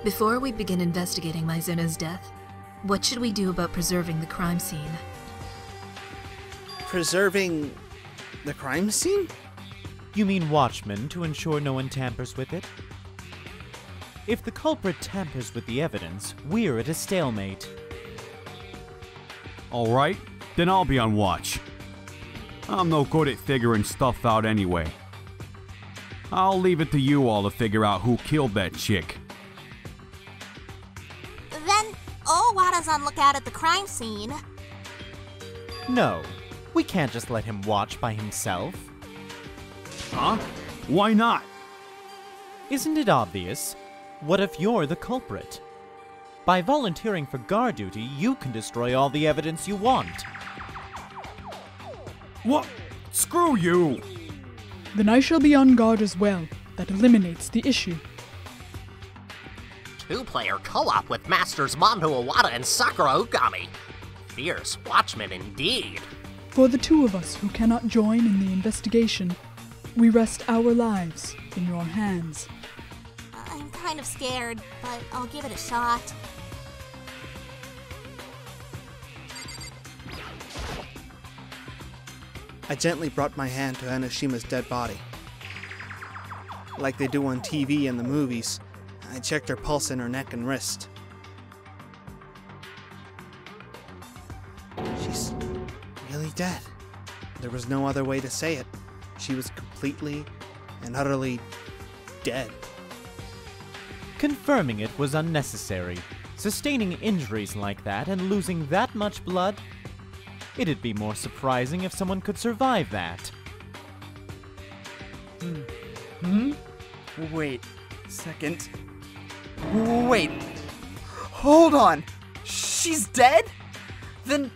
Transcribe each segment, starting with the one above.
Before we begin investigating Maizono's death, what should we do about preserving the crime scene? Preserving the crime scene? You mean watchmen to ensure no one tampers with it? If the culprit tampers with the evidence, we're at a stalemate. Alright, then I'll be on watch. I'm no good at figuring stuff out anyway. I'll leave it to you all to figure out who killed that chick. Then Owada's on lookout at the crime scene. No, we can't just let him watch by himself. Huh? Why not? Isn't it obvious? What if you're the culprit? By volunteering for guard duty, you can destroy all the evidence you want. What? Screw you! Then I shall be on guard as well. That eliminates the issue. Two-player co-op with Masters Mondo Owada and Sakura Ugami. Fierce watchmen indeed. For the two of us who cannot join in the investigation, we rest our lives in your hands. I'm kind of scared, but I'll give it a shot. I gently brought my hand to Anoshima's dead body. Like they do on TV and the movies, I checked her pulse in her neck and wrist. She's really dead. There was no other way to say it. She was completely and utterly dead. Confirming it was unnecessary. Sustaining injuries like that and losing that much blood? It'd be more surprising if someone could survive that. Wait a second. Wait. Hold on. She's dead? Then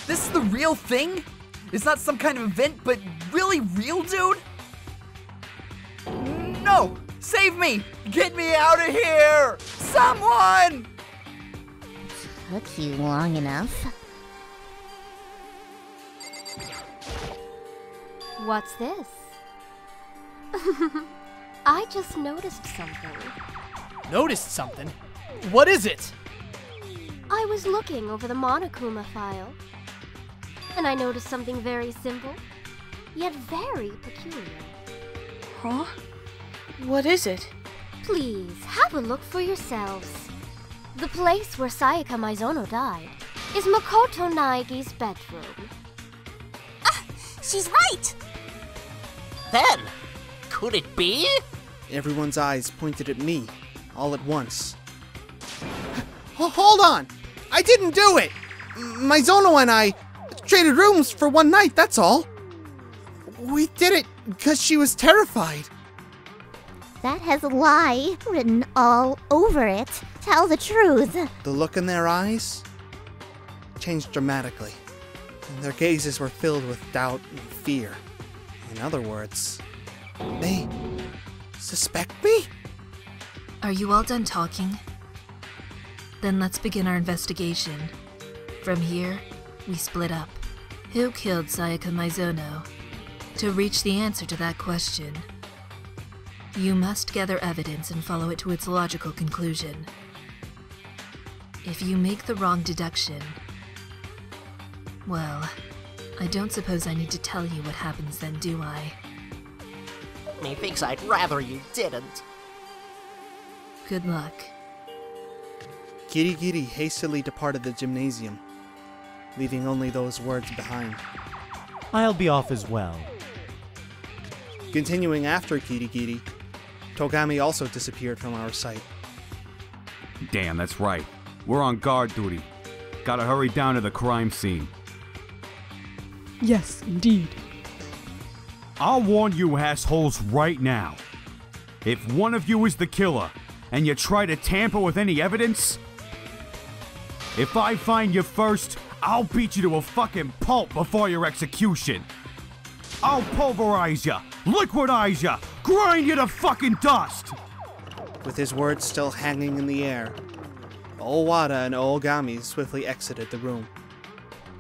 this is the real thing? It's not some kind of event, but really real, dude? No! Save me! Get me out of here! Someone! Took you long enough. What's this? I just noticed something. Noticed something? What is it? I was looking over the Monokuma file, and I noticed something very simple, yet very peculiar. Huh? What is it? Please, have a look for yourselves. The place where Sayaka Maizono died is Makoto Naegi's bedroom. She's right! Then, could it be? Everyone's eyes pointed at me, all at once. Hold on! I didn't do it! Maizono and I traded rooms for one night, that's all. We did it because she was terrified. That has a lie written all over it. Tell the truth. The look in their eyes changed dramatically, and their gazes were filled with doubt and fear. In other words, they suspect me? Are you all done talking? Then let's begin our investigation. From here, we split up. Who killed Sayaka Maizono? To reach the answer to that question, you must gather evidence and follow it to its logical conclusion. If you make the wrong deduction, well, I don't suppose I need to tell you what happens then, do I? Methinks I'd rather you didn't. Good luck. Kirigiri hastily departed the gymnasium, leaving only those words behind. I'll be off as well. Continuing after Kirigiri, Togami also disappeared from our sight. Damn, that's right. We're on guard duty. Gotta hurry down to the crime scene. Yes, indeed. I'll warn you assholes right now. If one of you is the killer, and you try to tamper with any evidence, if I find you first, I'll beat you to a fucking pulp before your execution. I'll pulverize you, liquidize you, grind you to fucking dust! With his words still hanging in the air, Owada and Oogami swiftly exited the room.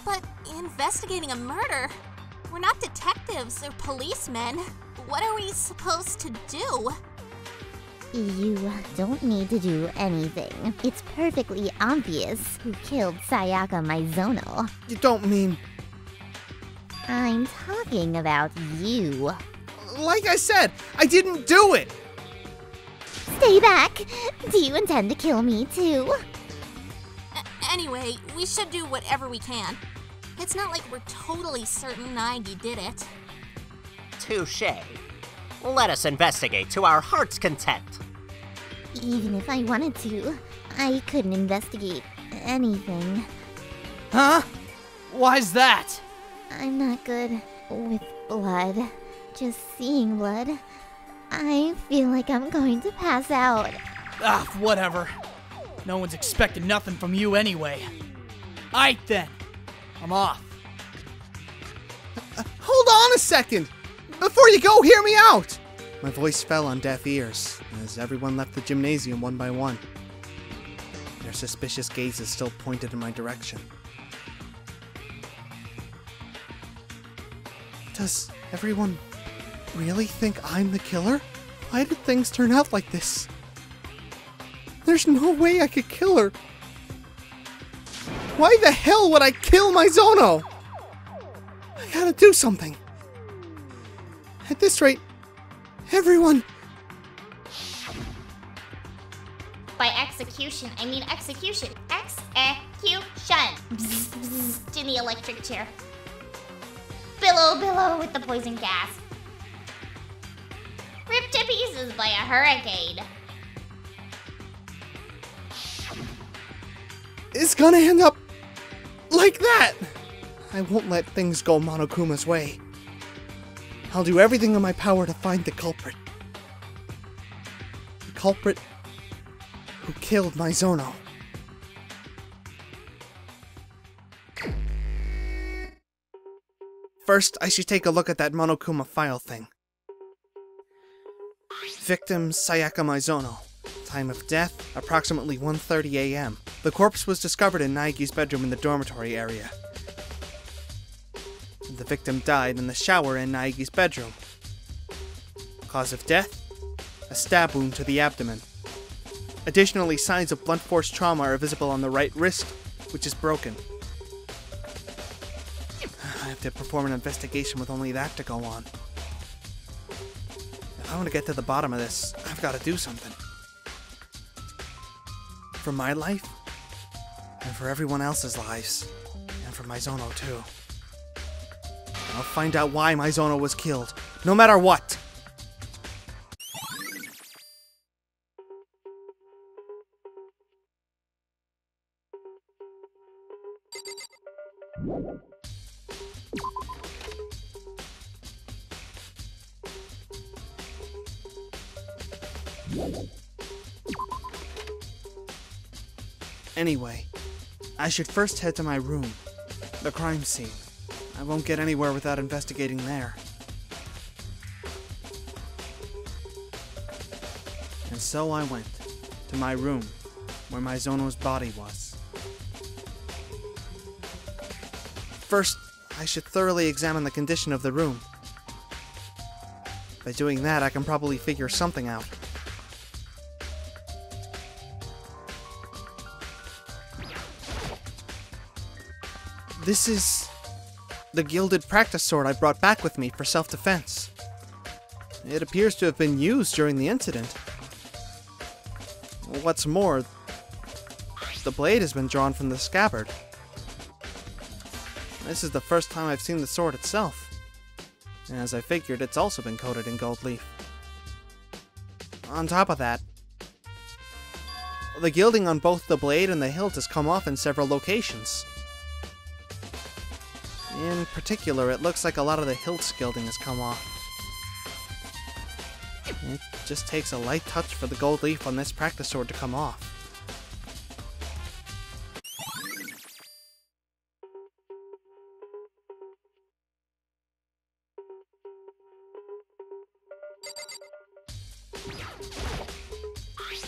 But investigating a murder? We're not detectives or policemen. What are we supposed to do? You don't need to do anything. It's perfectly obvious who killed Sayaka Maizono. You don't mean... I'm talking about you. Like I said, I didn't do it! Stay back! Do you intend to kill me too? Anyway, we should do whatever we can. It's not like we're totally certain Naegi did it. Touché. Let us investigate to our heart's content. Even if I wanted to, I couldn't investigate anything. Huh? Why's that? I'm not good with blood. Just seeing blood. I feel like I'm going to pass out. Ah, whatever. No one's expecting nothing from you anyway. Aight then. I'm off. Hold on a second! Before you go, hear me out! My voice fell on deaf ears as everyone left the gymnasium one by one. Their suspicious gazes still pointed in my direction. Does everyone really think I'm the killer? Why did things turn out like this? There's no way I could kill her. Why the hell would I kill Maizono? I gotta do something. At this rate, everyone... By execution, I mean execution. Execution. Bzz, bzz, in the electric chair. Billow, billow with the poison gas. Ripped to pieces by a hurricane. It's gonna end up like that. I won't let things go Monokuma's way. I'll do everything in my power to find the culprit. The culprit who killed Maizono. First, I should take a look at that Monokuma file thing. Victim Sayaka Maizono. Time of death, approximately 1:30 a.m. The corpse was discovered in Naegi's bedroom in the dormitory area. The victim died in the shower in Naegi's bedroom. Cause of death? A stab wound to the abdomen. Additionally, signs of blunt force trauma are visible on the right wrist, which is broken. I have to perform an investigation with only that to go on. If I want to get to the bottom of this, I've got to do something. For my life, and for everyone else's lives, and for Maizono too. I'll find out why Maizono was killed, no matter what! Anyway, I should first head to my room, the crime scene. I won't get anywhere without investigating there. And so I went to my room, where Maizono's body was. First, I should thoroughly examine the condition of the room. By doing that, I can probably figure something out. This is the gilded practice sword I brought back with me for self-defense. It appears to have been used during the incident. What's more, the blade has been drawn from the scabbard. This is the first time I've seen the sword itself. And as I figured, it's also been coated in gold leaf. On top of that, the gilding on both the blade and the hilt has come off in several locations. In particular, it looks like a lot of the hilt's gilding has come off. It just takes a light touch for the gold leaf on this practice sword to come off.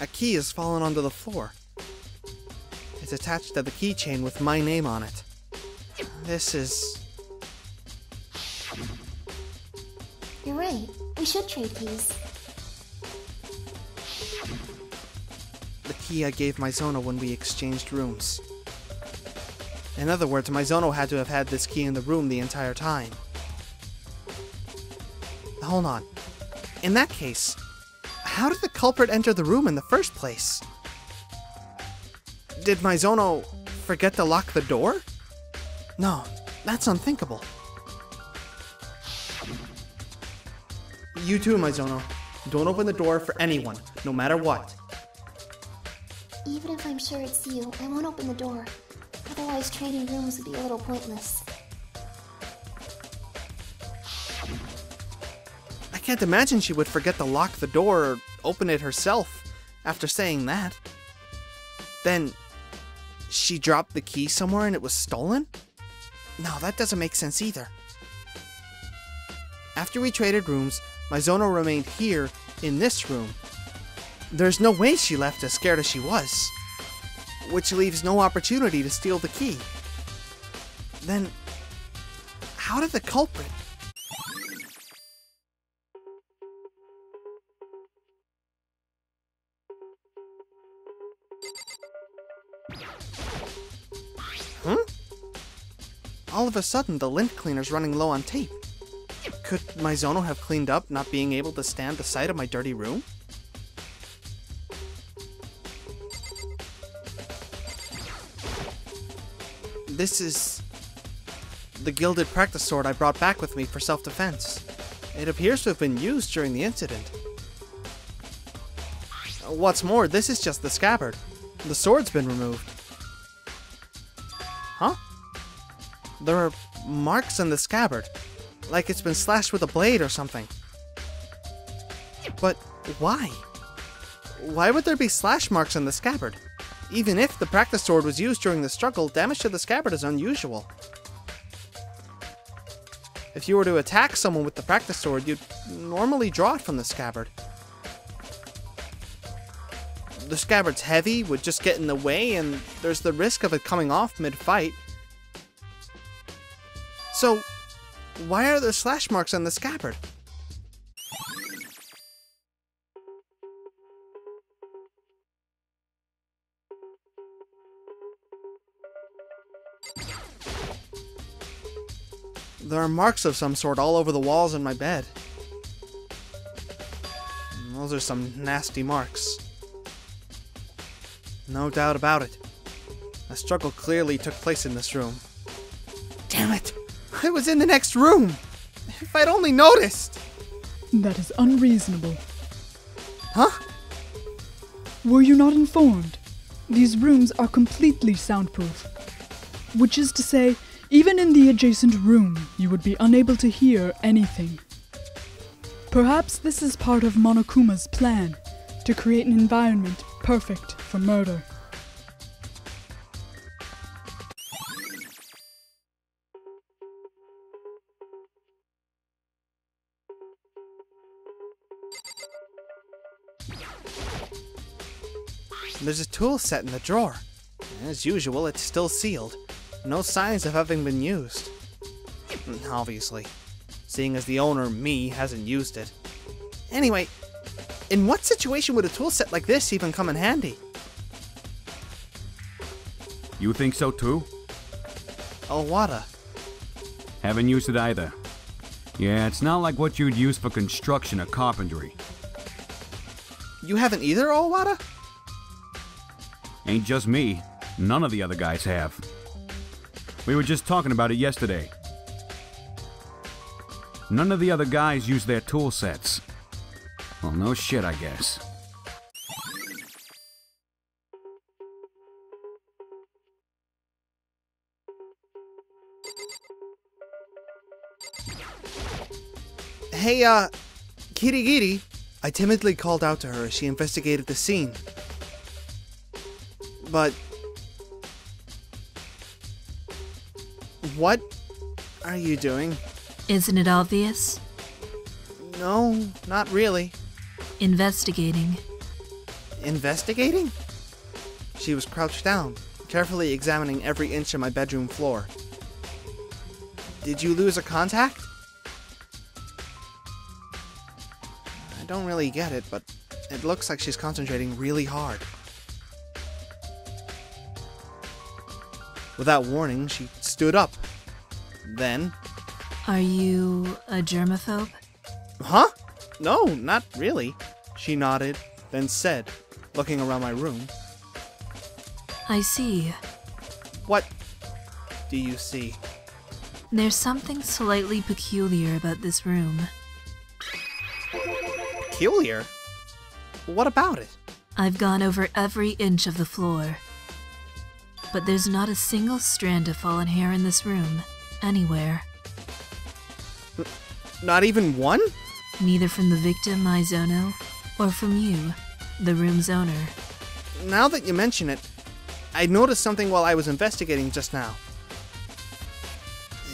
A key has fallen onto the floor. It's attached to the keychain with my name on it. This is... You're right. We should trade keys. key I gave Mizono when we exchanged rooms. In other words, Mizono had to have had this key in the room the entire time. Hold on. In that case, how did the culprit enter the room in the first place? Did Mizono forget to lock the door? No, that's unthinkable. You too, Mizono. Don't open the door for anyone, no matter what. Even if I'm sure it's you, I won't open the door. Otherwise, trading rooms would be a little pointless. I can't imagine she would forget to lock the door or open it herself after saying that. Then, she dropped the key somewhere and it was stolen? No, that doesn't make sense either. After we traded rooms, Mizono remained here, in this room. There's no way she left as scared as she was. Which leaves no opportunity to steal the key. Then, how did the culprit... Huh? All of a sudden, the lint cleaner's running low on tape. Could Mizono have cleaned up, not being able to stand the sight of my dirty room? This is the gilded practice sword I brought back with me for self-defense. It appears to have been used during the incident. What's more, this is just the scabbard. The sword's been removed. Huh? There are marks on the scabbard, like it's been slashed with a blade or something. But why? Why would there be slash marks on the scabbard? Even if the practice sword was used during the struggle, damage to the scabbard is unusual. If you were to attack someone with the practice sword, you'd normally draw it from the scabbard. The scabbard's heavy, would just get in the way, and there's the risk of it coming off mid-fight. So, why are there slash marks on the scabbard? There are marks of some sort all over the walls in my bed. Those are some nasty marks. No doubt about it. A struggle clearly took place in this room. Damn it! I was in the next room! If I'd only noticed! That is unreasonable. Huh? Were you not informed? These rooms are completely soundproof. Which is to say, even in the adjacent room, you would be unable to hear anything. Perhaps this is part of Monokuma's plan, to create an environment perfect for murder. There's a tool set in the drawer. As usual, it's still sealed. No signs of having been used. Obviously, seeing as the owner, me, hasn't used it. Anyway, in what situation would a tool set like this even come in handy? You think so too? Owada. Haven't used it either. Yeah, it's not like what you'd use for construction or carpentry. You haven't either, Owada? Ain't just me. None of the other guys have. We were just talking about it yesterday. None of the other guys use their tool sets. Well, no shit, I guess. Hey, Kirigiri. I timidly called out to her as she investigated the scene. But... what are you doing? Isn't it obvious? No, not really. Investigating. Investigating? She was crouched down, carefully examining every inch of my bedroom floor. Did you lose a contact? I don't really get it, but it looks like she's concentrating really hard. Without warning, she stood up. Then... Are you a germaphobe? Huh? No, not really. She nodded, then said, looking around my room. I see. What do you see? There's something slightly peculiar about this room. Peculiar? What about it? I've gone over every inch of the floor. But there's not a single strand of fallen hair in this room, anywhere. Not even one? Neither from the victim, Mizono, or from you, the room's owner. Now that you mention it, I noticed something while I was investigating just now.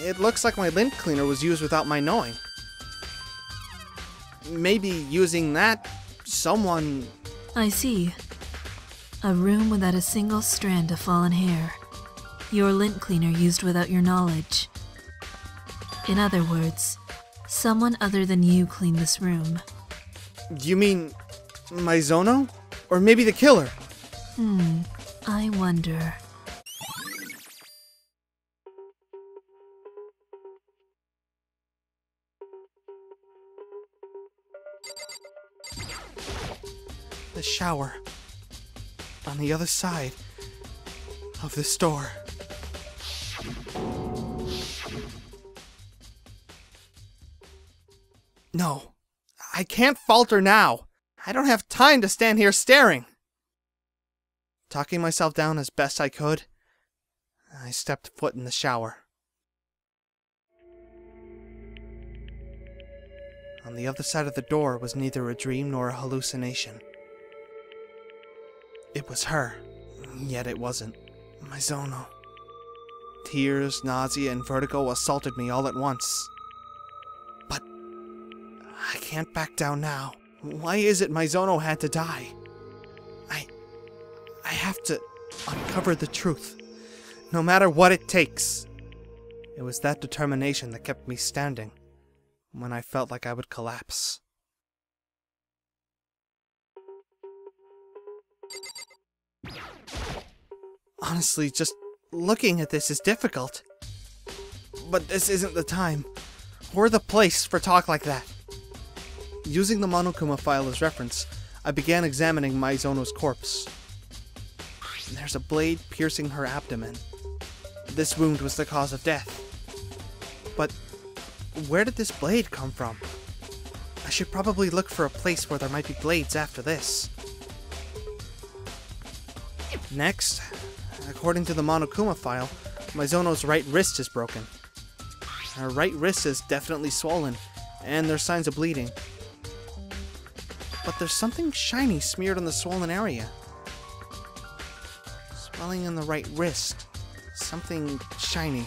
It looks like my lint cleaner was used without my knowing. Maybe using that, someone... I see. A room without a single strand of fallen hair. Your lint cleaner used without your knowledge. In other words, someone other than you cleaned this room. You mean... Mizono? Or maybe the killer? I wonder... The shower. On the other side of this door. No. I can't falter now. I don't have time to stand here staring. Talking myself down as best I could, I stepped foot in the shower. On the other side of the door was neither a dream nor a hallucination. It was her, yet it wasn't. Mizono. Tears, nausea, and vertigo assaulted me all at once. But I can't back down now. Why is it Mizono had to die? I have to uncover the truth, no matter what it takes. It was that determination that kept me standing when I felt like I would collapse. Honestly, just looking at this is difficult. But this isn't the time, or the place for talk like that. Using the Monokuma file as reference, I began examining Mizono's corpse. There's a blade piercing her abdomen. This wound was the cause of death. But where did this blade come from? I should probably look for a place where there might be blades after this. Next, according to the Monokuma file, Mizono's right wrist is broken. Her right wrist is definitely swollen, and there's signs of bleeding. But there's something shiny smeared on the swollen area. Swelling in the right wrist. Something shiny.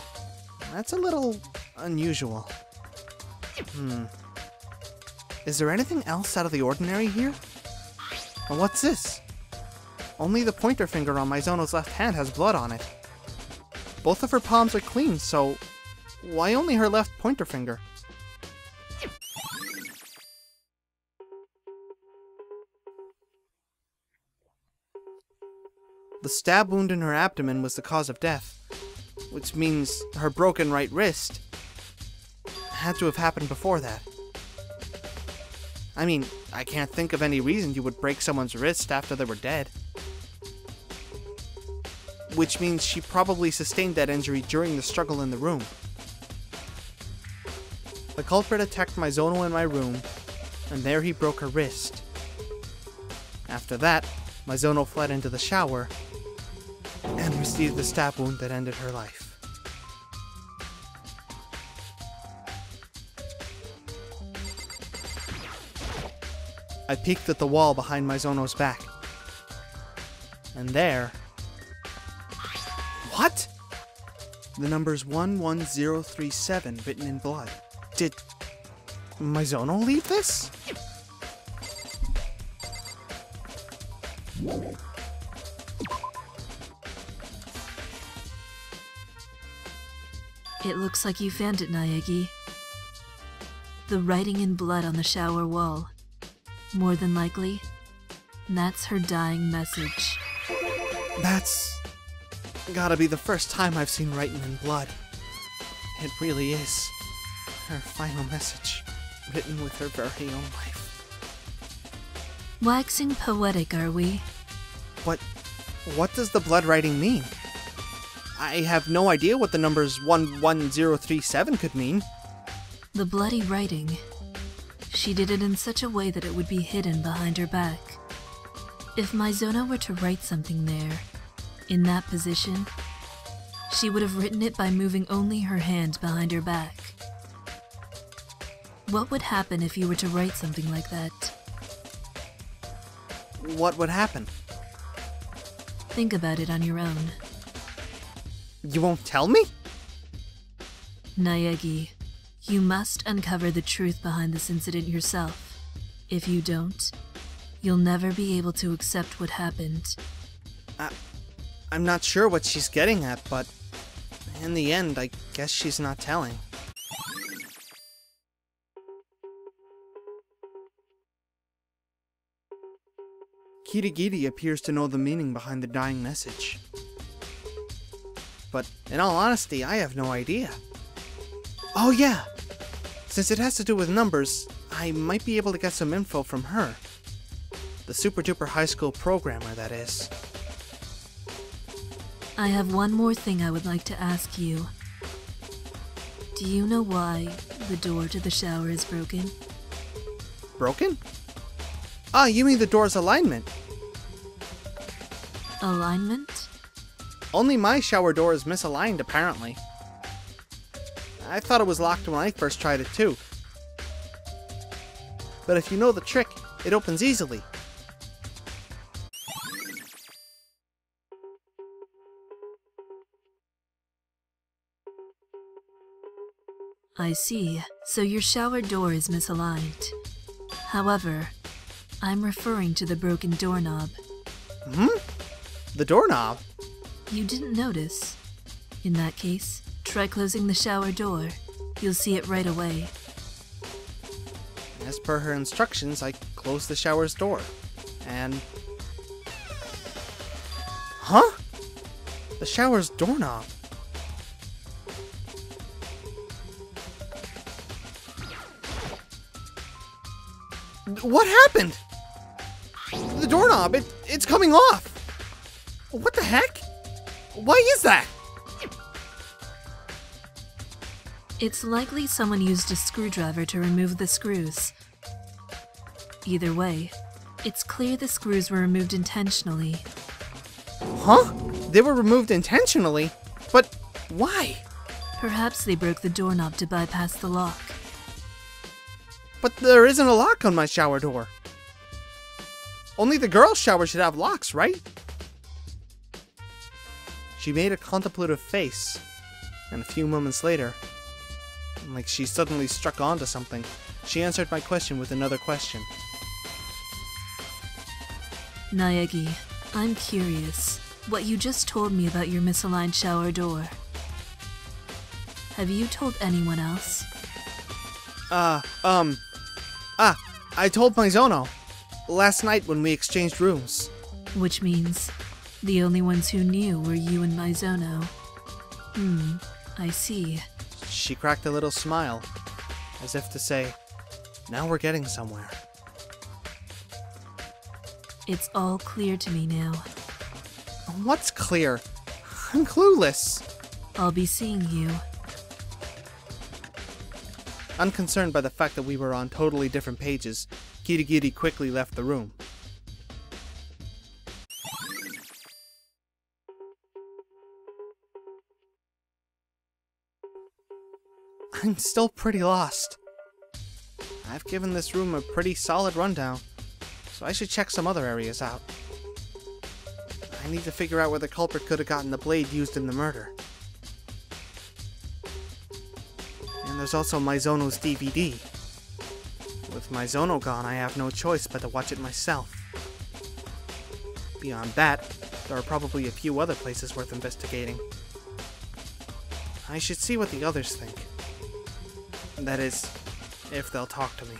That's a little unusual. Is there anything else out of the ordinary here? Well, what's this? Only the pointer finger on Mizono's left hand has blood on it. Both of her palms are clean, so why only her left pointer finger? The stab wound in her abdomen was the cause of death, which means her broken right wrist had to have happened before that. I mean, I can't think of any reason you would break someone's wrist after they were dead. Which means she probably sustained that injury during the struggle in the room. The culprit attacked Mizono in my room, and there he broke her wrist. After that, Mizono fled into the shower and received the stab wound that ended her life. I peeked at the wall behind Mizono's back. And there... What? The number's 11037 written in blood. Did Mizono leave this? It looks like you found it, Naegi. The writing in blood on the shower wall. More than likely, that's her dying message. That's... gotta be the first time I've seen writing in blood. It really is her final message, written with her very own life. Waxing poetic, are we? What does the blood writing mean? I have no idea what the numbers 11037 could mean. The bloody writing. She did it in such a way that it would be hidden behind her back. If Mizono were to write something there, in that position, she would have written it by moving only her hand behind her back. What would happen if you were to write something like that? What would happen? Think about it on your own. You won't tell me? Naegi, you must uncover the truth behind this incident yourself. If you don't, you'll never be able to accept what happened. I'm not sure what she's getting at, but in the end, I guess she's not telling. Kirigiri appears to know the meaning behind the dying message. But in all honesty, I have no idea. Oh yeah! Since it has to do with numbers, I might be able to get some info from her. The super duper high school programmer, that is. I have one more thing I would like to ask you. Do you know why the door to the shower is broken? Broken? Ah, you mean the door's alignment? Alignment? Only my shower door is misaligned, apparently. I thought it was locked when I first tried it too. But if you know the trick, it opens easily. I see. So your shower door is misaligned. However, I'm referring to the broken doorknob. The doorknob? You didn't notice? In that case, try closing the shower door. You'll see it right away. As per her instructions, I closed the shower's door. And... Huh? The shower's doorknob. What happened? The doorknob, it's coming off! What the heck? Why is that? It's likely someone used a screwdriver to remove the screws. Either way, it's clear the screws were removed intentionally. Huh? They were removed intentionally? But why? Perhaps they broke the doorknob to bypass the lock. But there isn't a lock on my shower door. Only the girls' shower should have locks, right? She made a contemplative face, and a few moments later, like she suddenly struck onto something, she answered my question with another question. Naegi, I'm curious. What you just told me about your misaligned shower door. Have you told anyone else? I told Mizono last night when we exchanged rooms. Which means the only ones who knew were you and Mizono. I see. She cracked a little smile, as if to say, now we're getting somewhere. It's all clear to me now. What's clear? I'm clueless. I'll be seeing you. Unconcerned by the fact that we were on totally different pages, Kirigiri quickly left the room. I'm still pretty lost. I've given this room a pretty solid rundown, so I should check some other areas out. I need to figure out where the culprit could have gotten the blade used in the murder. And there's also Mizono's DVD. With Mizono gone, I have no choice but to watch it myself. Beyond that, there are probably a few other places worth investigating. I should see what the others think. That is, if they'll talk to me.